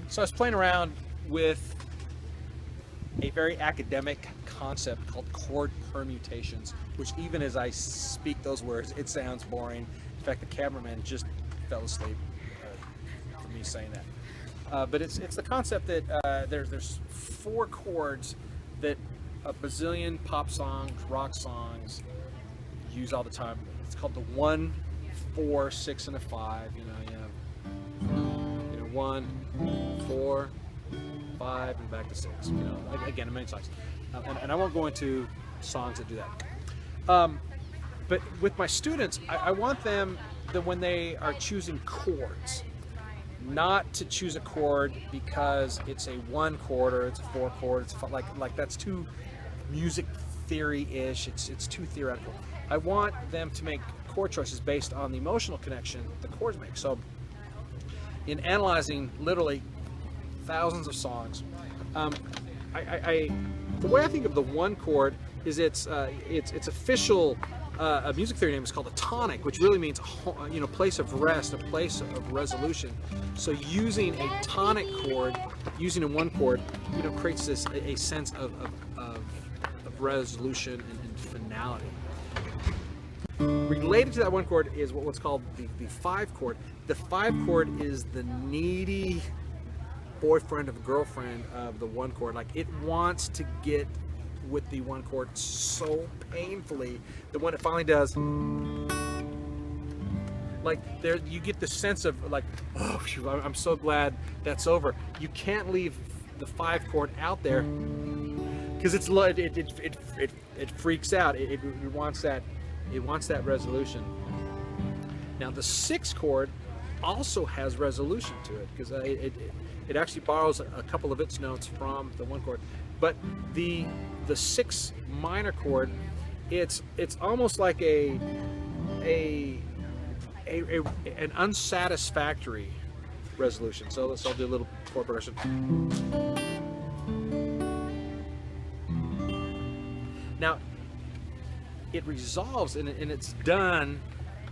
So I was playing around with a very academic concept called chord permutations, which even as I speak those words, it sounds boring. In fact, the cameraman just fell asleep for me saying that. But it's the concept that there's 4 chords that a bazillion pop songs, rock songs use all the time. It's called the 1, 4, 6, and a 5. You have 1, 4, 5, and back to 6. Again, many songs, and I won't go into songs that do that. But with my students, I want them that when they are choosing chords, not to choose a chord because it's a 1 chord or it's a 4 chord. It's like that's too music theory-ish. It's too theoretical. I want them to make chord choices based on the emotional connection the chords make. So, in analyzing literally thousands of songs, the way I think of the 1 chord is its official music theory name is called a tonic, which really means place of rest, a place of resolution. So using a tonic chord, using a 1 chord, creates a sense of resolution and finality. Related to that 1 chord is what's called the 5 chord. The 5 chord is the needy boyfriend of girlfriend of the 1 chord. Like, it wants to get with the 1 chord so painfully that when it finally does, like, there you get the sense of like, oh, I'm so glad that's over. You can't leave the 5 chord out there because it freaks out. It wants that resolution. Now the 6 chord also has resolution to it because it actually borrows a couple of its notes from the 1 chord, but the 6 minor chord, it's almost like an unsatisfactory resolution. So I'll do a little chord progression. Now it resolves and it's done,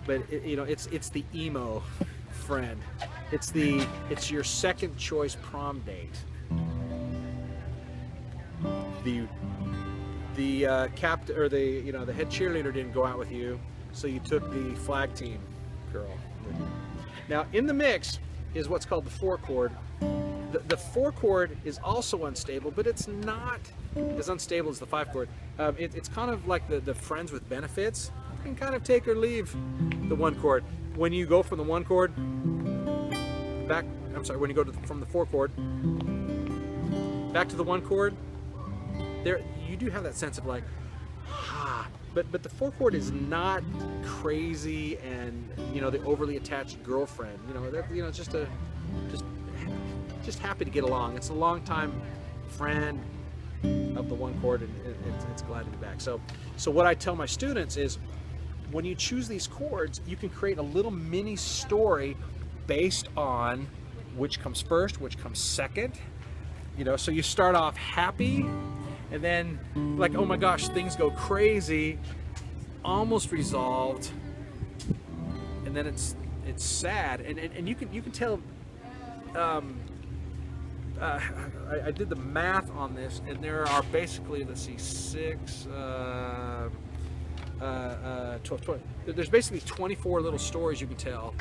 but it's the emo friend. It's your second choice prom date. The captain or the head cheerleader didn't go out with you, so you took the flag team girl with you. Now in the mix is what's called the 4 chord. The 4 chord is also unstable, but it's not as unstable as the 5 chord. It's kind of like the friends with benefits. You can kind of take or leave the 1 chord. When you go from the 1 chord back, when you go from the 4 chord back to the 1 chord, there you do have that sense of like, but the 4 chord is not crazy and the overly attached girlfriend. Just happy to get along. It's a long time friend of the 1 chord, and it's glad to be back. So what I tell my students is, when you choose these chords, you can create a little mini story based on which comes first, which comes second. So you start off happy, and then like, oh my gosh, things go crazy, almost resolved, and then it's sad, and you can tell. I did the math on this, and there are basically, let's see, 6, 12. There's basically 24 little stories you can tell,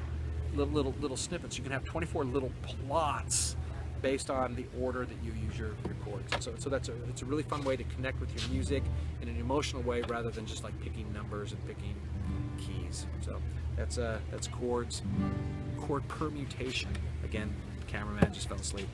little snippets. You can have 24 little plots based on the order that you use your chords. So it's a really fun way to connect with your music in an emotional way rather than just like picking numbers and picking keys. So that's chords, chord permutation. Again, the cameraman just fell asleep.